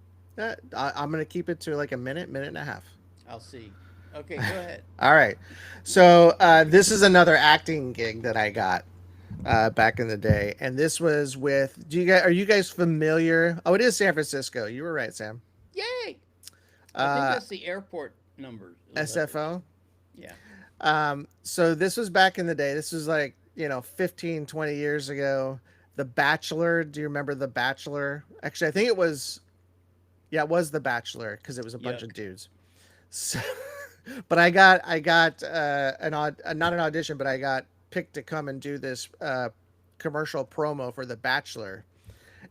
I'm gonna keep it to like a minute, minute and a half. I'll see. Okay, go ahead. All right. So this is another acting gig that I got back in the day, and this was with. Are you guys familiar? Oh, it is San Francisco. You were right, Sam. Yay! I think that's the airport numbers. SFO. Yeah. So this was back in the day. This was like 15, 20 years ago. The Bachelor. Do you remember The Bachelor? Actually, I think it was. Yeah, it was The Bachelor because it was a bunch of dudes. So, but I got not an audition, but I got picked to come and do this commercial promo for The Bachelor,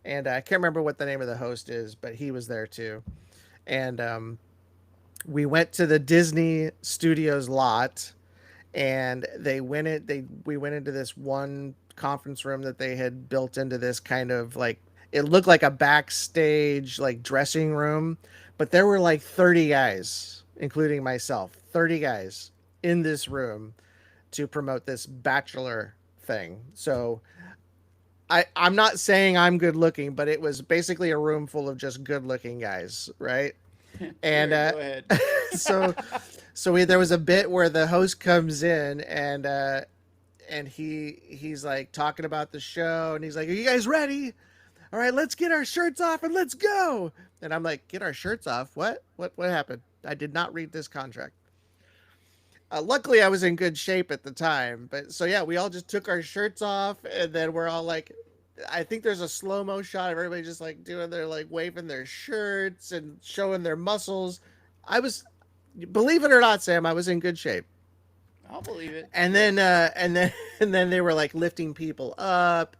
and I can't remember what the name of the host is, but he was there too, and we went to the Disney Studios lot, and we went into this one conference room that they had built into this kind of like. It looked like a backstage like dressing room, but there were like 30 guys, including myself, 30 guys in this room to promote this Bachelor thing. So I'm not saying I'm good looking, but it was basically a room full of just good looking guys, right? And go ahead. There was a bit where the host comes in and he's like talking about the show, and he's like, "Are you guys ready? All right, let's get our shirts off and let's go." And I'm like, "Get our shirts off? What happened? I did not read this contract." Luckily, I was in good shape at the time. But so, yeah, we all just took our shirts off, and then we're all like, I think there's a slow-mo shot of everybody just like doing their like waving their shirts and showing their muscles. Believe it or not, Sam, I was in good shape. I'll believe it. And then and then they were like lifting people up.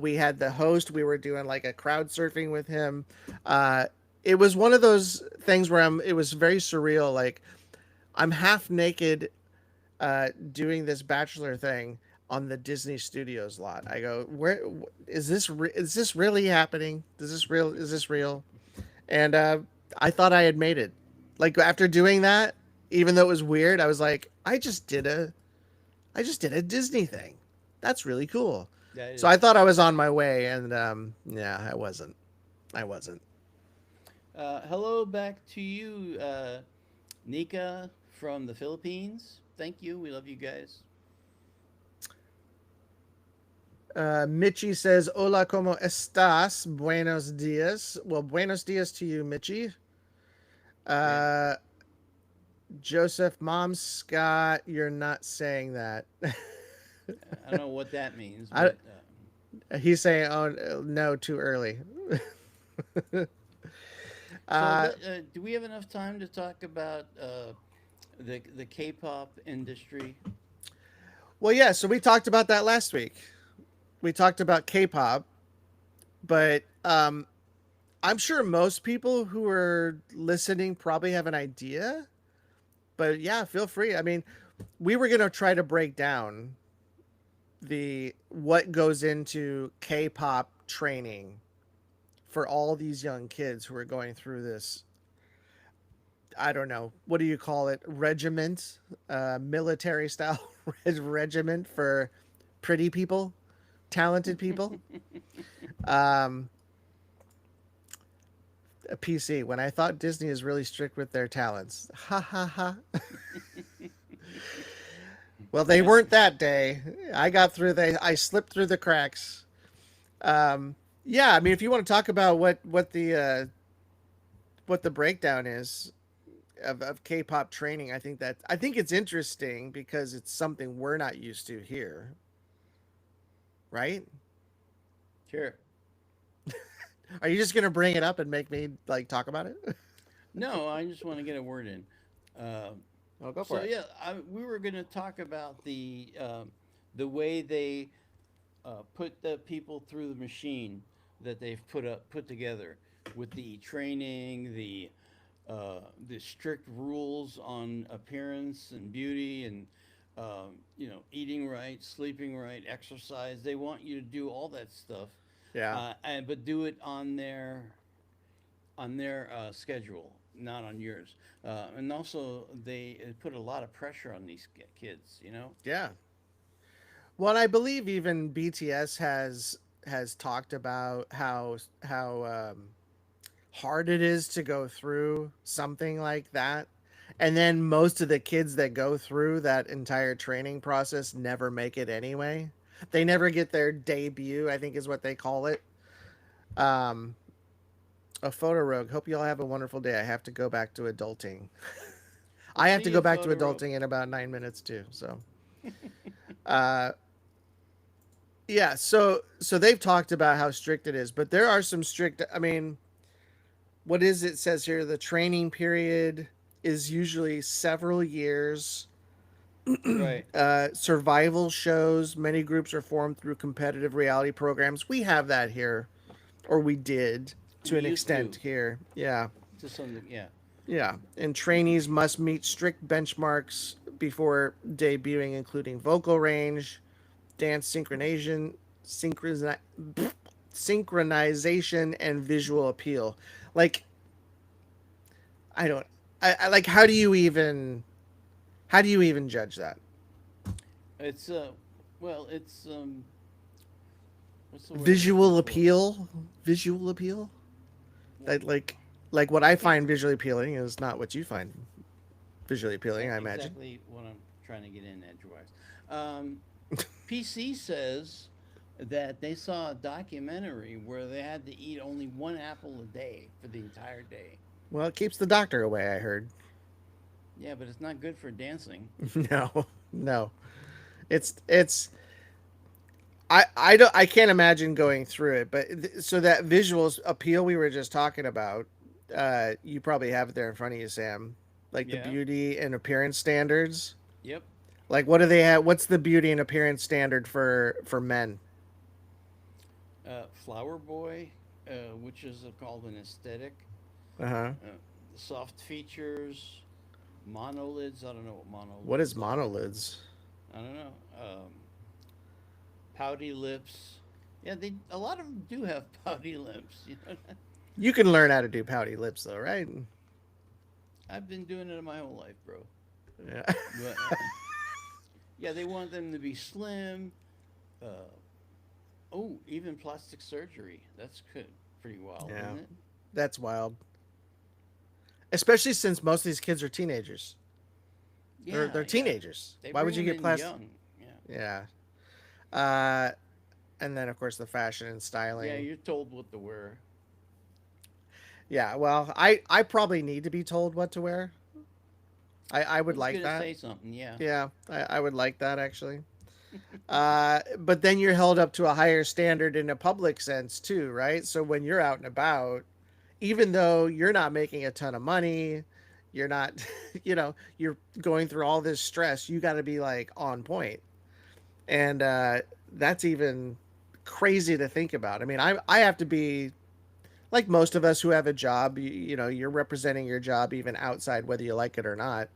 We had the host. We were doing like a crowd surfing with him. It was one of those things where it was very surreal. Like I'm half naked doing this Bachelor thing on the Disney Studios lot. I go, where is this? Is this really happening? Is this real? And I thought I had made it. Like after doing that, even though it was weird, I was like, I just did a Disney thing. That's really cool. So I thought I was on my way, and yeah, I wasn't. Hello back to you, Nika from the Philippines. Thank you. We love you guys. Michi says, "Hola, ¿cómo estás? Buenos días." Well, buenos días to you, Michi. Joseph, Mom, Scott, you're not saying that. I don't know what that means. But, he's saying, "Oh no, too early." Do we have enough time to talk about the K-pop industry? Well, yeah. So we talked about that last week. We talked about K-pop, but I'm sure most people who are listening probably have an idea. But yeah, feel free. I mean, we were gonna try to break down what goes into K-pop training for all these young kids who are going through this. I don't know, what do you call it? Regiment, military style regiment for pretty people, talented people. A PC when I thought Disney is really strict with their talents. Ha ha ha. Well, they weren't that day. I slipped through the cracks. Yeah, I mean, if you want to talk about what the breakdown is of K-pop training, I think it's interesting because it's something we're not used to here. Right? Sure. Are you just going to bring it up and make me like talk about it? No, I just want to get a word in. Go for it. So yeah, we were going to talk about the way they put the people through the machine that they've put together with the training, the the strict rules on appearance and beauty and eating right, sleeping right, exercise. They want you to do all that stuff, Yeah. and but do it on their schedule, not on yours. And also, they put a lot of pressure on these kids. Yeah. Well, and I believe even BTS has talked about how hard it is to go through something like that. And then most of the kids that go through that entire training process never make it anyway. They never get their debut, I think is what they call it. Um, a photo rogue. Hope you all have a wonderful day. I have to go back to adulting. I have See to you, go back to Photo Rogue. adulting in about 9 minutes too. So, uh, yeah. So they've talked about how strict it is, but there are some strict. I mean, what is it says here? The training period is usually several years. Right. Survival shows. Many groups are formed through competitive reality programs. We have that here, or we did to We an used extent to. here. Yeah. To something, yeah. Yeah, and trainees must meet strict benchmarks before debuting, including vocal range, dance synchroni- synchronization, and visual appeal. Like, I don't, I like. How do you even judge that? It's well, it's what's the word I'm looking Visual for? appeal, visual appeal. That like what I find visually appealing is not what you find visually appealing. I imagine. Exactly what I'm trying to get in edgewise. Um, PC says that they saw a documentary where they had to eat only one apple a day for the entire day. Well, it keeps the doctor away. I heard. Yeah, but it's not good for dancing. No, no. It's I don't I can't imagine going through it, but so that visuals appeal we were just talking about, you probably have it there in front of you, Sam. Like the Yeah. beauty and appearance standards. Yep. Like what do they have? What's the beauty and appearance standard for men? Flower Boy, which is called an aesthetic. Uh huh. Uh, Soft features, monolids. I don't know what What is monolids are. monolids? I don't know. Pouty lips. Yeah, they a lot of them do have pouty lips. You can learn how to do pouty lips though, right? I've been doing it my whole life, bro. Yeah. But yeah, they want them to be slim. Uh, oh, even plastic surgery. That's pretty wild, Yeah. isn't it? That's wild. Especially since most of these kids are teenagers. They're Yeah, yeah. teenagers. They Why would bring you them get in plastic? young. Yeah. Yeah. Uh, and then of course the fashion and Yeah, styling. you're told what to wear. Yeah, well, I probably need to be told what to wear. I I would was like gonna that. say something. Yeah. Yeah, I would like that actually. But then you're held up to a higher standard in a public sense too, right? So when you're out and about, even though you're not making a ton of money, you're not, you're going through all this stress, you got to be like on point. And that's even crazy to think about. I mean, I have to be like most of us who have a job, you're representing your job even outside whether you like it or not.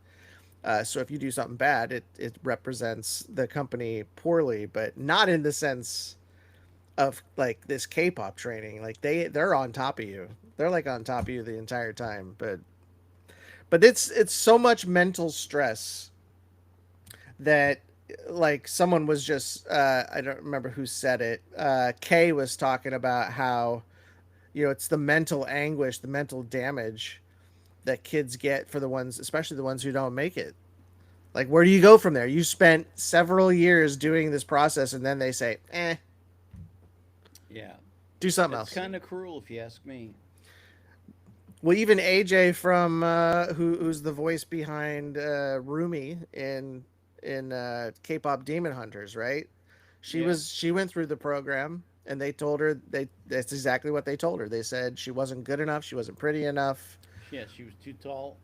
So if you do something bad, it represents the company poorly, but not in the sense of like this K-pop training. Like they're on top of you. They're like on top of you the entire time. But it's so much mental stress that like someone was just I don't remember who said it. Kay was talking about how it's the mental anguish, the mental damage that kids get for the ones, especially the ones who don't make it. Like, where do you go from there? You spent several years doing this process, and then they say, Yeah. do something That's else. kind of cruel, if you ask me. Well, even AJ from who's the voice behind Rumi in K-pop Demon Hunters, right? Yeah. She went through the program, and they told her that's exactly what they told her. They said she wasn't good enough, she wasn't pretty enough, Yeah, she was too tall.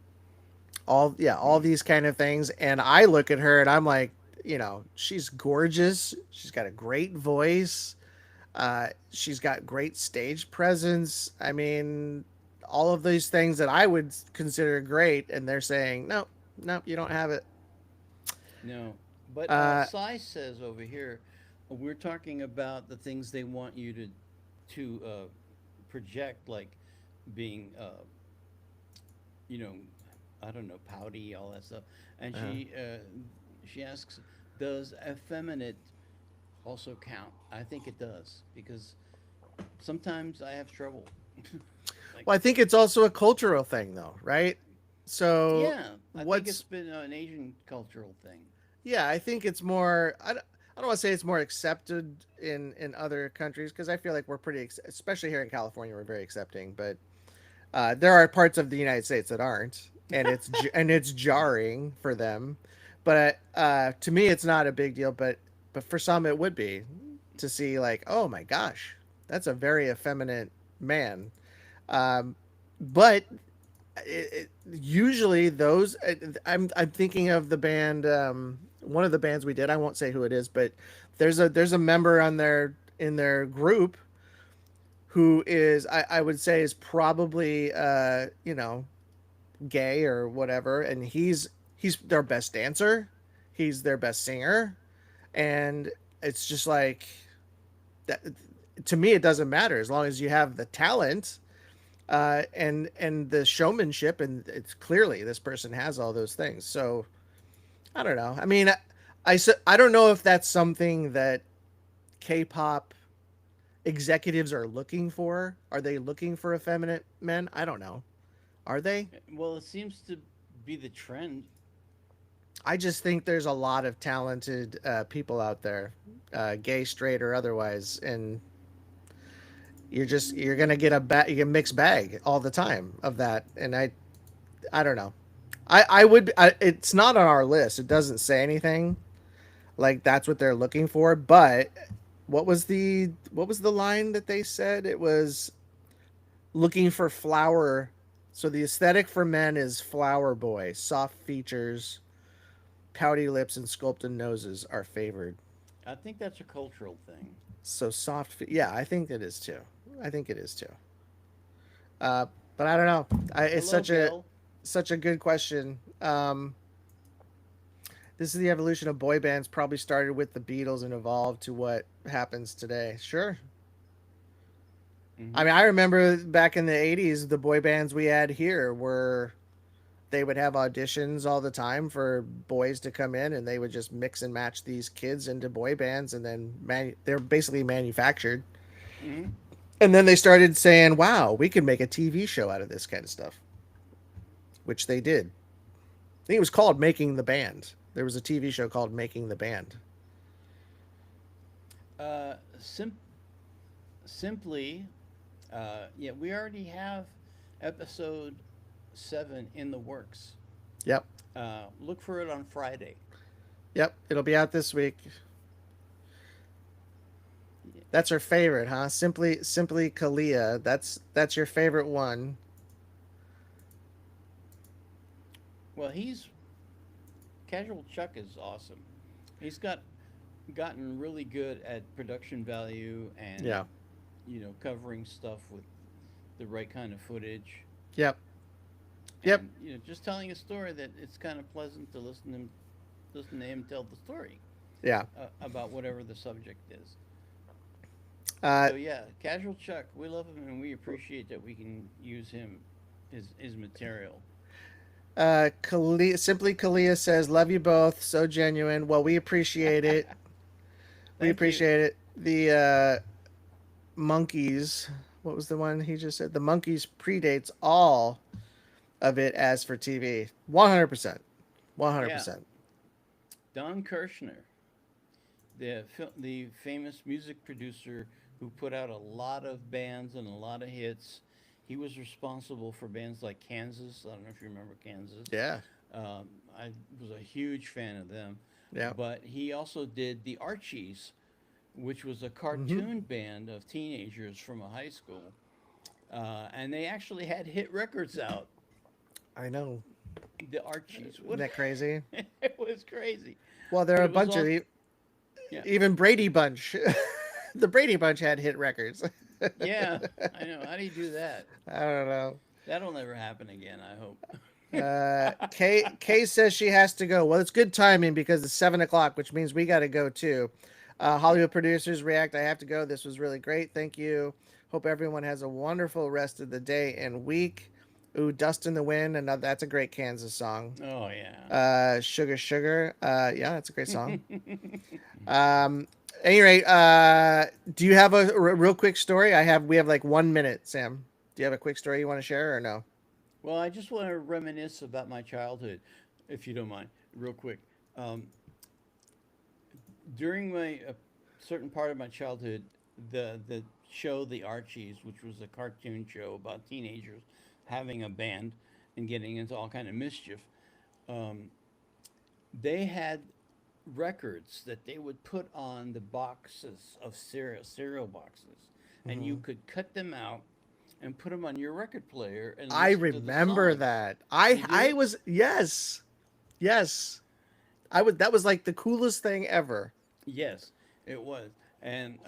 all these kind of things. And I look at her and I'm like, she's gorgeous, she's got a great voice, she's got great stage presence. I mean, all of these things that I would consider great, and they're saying, no, no, you don't have it. No, but Sai says over here, we're talking about the things they want you to project, like being, you know, I don't know, pouty, all that stuff. And she asks, does effeminate also count? I think it does, because sometimes I have trouble. Like, Well, I think it's also a cultural thing, though, right? So yeah, I think it's been an Asian cultural thing. yeah, I think it's more. I don't want to say it's more accepted in other countries, because I feel like we're pretty, especially here in California, we're very accepting. But there are parts of the United States that aren't, and it's jarring for them. But to me, it's not a big deal. But for some, it would be, to see like, oh my gosh, that's a very effeminate man. But usually those, I'm thinking of the band, one of the bands we did. I won't say who it is, but there's a member on their in their group who is, I would say, is probably gay or whatever, and he's their best dancer, he's their best singer, and it's just like that. To me, it doesn't matter as long as you have the talent and the showmanship, and it's clearly this person has all those things. So I don't know. I mean, I don't know if that's something that K-pop executives are looking for. Are they looking for effeminate men? I don't know. Are they? Well, it seems to be the trend. I just think there's a lot of talented people out there, gay, straight, or otherwise, and you're gonna get a mixed bag all the time of that. And I don't know. It's not on our list. It doesn't say anything like that's what they're looking for. But what was the line that they said? It was looking for flower. So the aesthetic for men is flower boy, soft features, pouty lips, and sculpted noses are favored. I think that's a cultural thing. So yeah, I think it is too. I think it is too. But I don't know. It's Hello, such a good question. This is the evolution of boy bands. Probably started with the Beatles and evolved to what happens today. Sure. Mm-hmm. I mean, I remember back in the 80s, the boy bands we had here they would have auditions all the time for boys to come in, and they would just mix and match these kids into boy bands, and then they're basically manufactured. Mm-hmm. And then they started saying, wow, we can make a TV show out of this kind of stuff, which they did. I think it was called Making the Band. There was a TV show called Making the Band. Simply, yeah, we already have episode 7 in the works. Yep. Look for it on Friday. Yep, it'll be out this week. That's her favorite, huh? Simply Kalia. That's your favorite one. Well, Casual Chuck is awesome. He's gotten really good at production value and covering stuff with the right kind of footage. Yep. And, just telling a story that it's kind of pleasant to listen to him tell the story. Yeah. About whatever the subject is. So yeah, Casual Chuck, we love him and we appreciate that we can use his material. Simply Kalia says, love you both, so genuine. Well, we appreciate it. We appreciate it. The Monkeys, what was the one he just said? The Monkeys predates all of it as for TV. 100%. 100%. Yeah. Don Kirshner, the famous music producer who put out a lot of bands and a lot of hits. He was responsible for bands like Kansas. I don't know if you remember Kansas. Yeah. I was a huge fan of them. Yeah. But he also did the Archies, which was a cartoon band of teenagers from a high school. And they actually had hit records out. I know. The Archies. Isn't that crazy? It was crazy. Well, there are a bunch of even Brady Bunch. The Brady Bunch had hit records. Yeah, I know. How do you do that? I don't know. That'll never happen again, I hope. Kay says she has to go. Well, it's good timing because it's 7:00, which means we got to go too. Hollywood producers react. I have to go. This was really great. Thank you. Hope everyone has a wonderful rest of the day and week. Ooh, Dust in the Wind, and that's a great Kansas song. Oh yeah. Sugar Sugar. Yeah, that's a great song. At any rate, do you have a real quick story? We have like 1 minute, Sam. Do you have a quick story you want to share or no? Well, I just want to reminisce about my childhood, if you don't mind, real quick. During my certain part of my childhood, the show The Archies, which was a cartoon show about teenagers having a band and getting into all kind of mischief, they had records that they would put on the boxes of cereal boxes, and you could cut them out and put them on your record player. And I listen to the remember songs. that. You I do? was yes. That was like the coolest thing ever. Yes, it was. And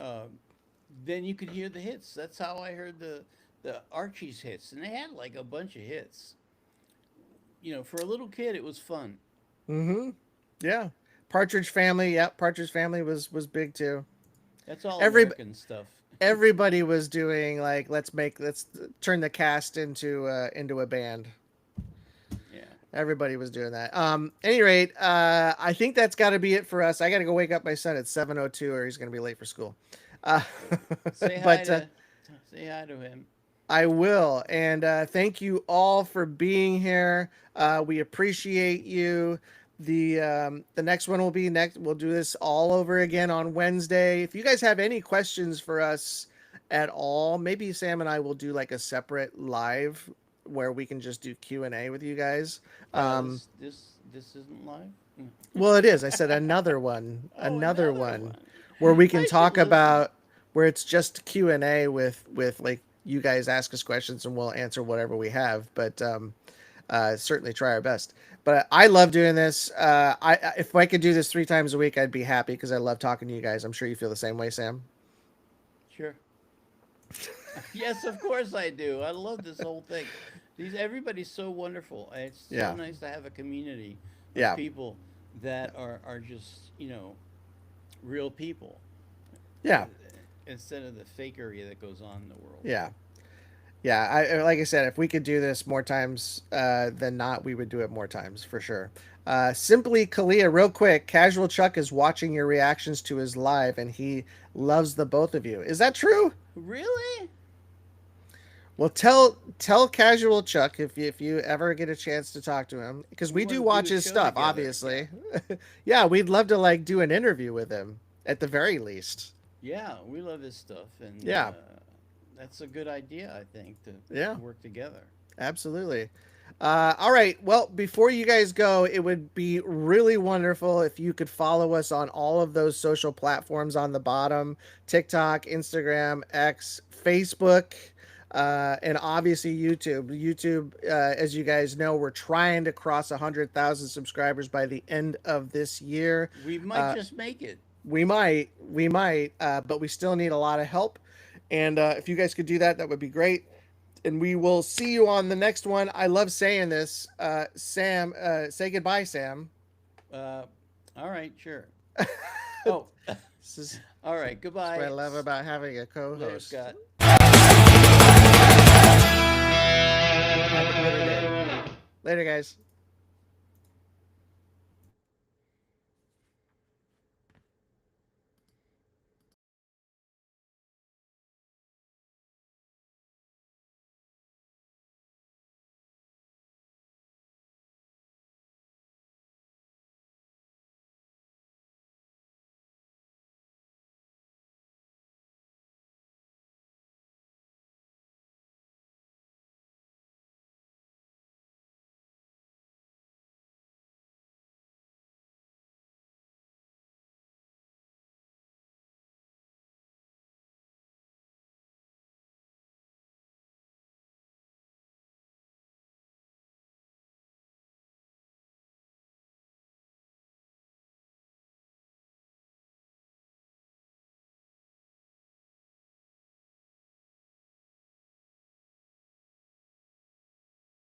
then you could hear the hits. That's how I heard the Archie's hits, and they had like a bunch of hits. You know, for a little kid, it was fun. Mm-hmm. Yeah. Partridge Family. Yep. Partridge Family was big too. That's all Every- American stuff. Everybody was doing like let's turn the cast into a band. Yeah. Everybody was doing that. Any rate, I think that's got to be it for us. I got to go wake up my son at 7:02, or he's going to be late for school. Say hi But say hi to him. I will. And thank you all for being here. We appreciate you. The next one will be next. We'll do this all over again on Wednesday. If you guys have any questions for us at all, maybe Sam and I will do like a separate live where we can just do Q&A with you guys. This isn't live. Well, it is. I said another one, Oh, another one one. where we I can should talk listen. about where it's just Q&A with like you guys ask us questions and we'll answer whatever we have. But certainly try our best. But I love doing this. If I could do this 3 times a week, I'd be happy because I love talking to you guys. I'm sure you feel the same way, Sam. Sure. Yes, of course I do. I love this whole thing. Everybody's so wonderful. It's so Yeah. nice to have a community of Yeah. people that are just, real people. Yeah. Instead of the fakery that goes on in the world. Yeah. Yeah, like I said, if we could do this more times than not, we would do it more times for sure. Simply Kalia, real quick, Casual Chuck is watching your reactions to his live, and he loves the both of you. Is that true? Really? Well, tell Casual Chuck if you ever get a chance to talk to him, because we We do wanna watch do a his show stuff, together, obviously. Yeah, we'd love to like do an interview with him at the very least. Yeah, we love his stuff, and Yeah. that's a good idea, I think, to Yeah. work together. Absolutely. All right. Well, before you guys go, it would be really wonderful if you could follow us on all of those social platforms on the bottom: TikTok, Instagram, X, Facebook, and obviously YouTube. YouTube, as you guys know, we're trying to cross 100,000 subscribers by the end of this year. We might just make it. We might, but we still need a lot of help. And if you guys could do that, that would be great. And we will see you on the next one. I love saying this. Sam, say goodbye, Sam. All right, sure. Oh, This is all right. Goodbye. what I love about having a Later, co-host. Scott. Happy Twitter Day. Later, guys.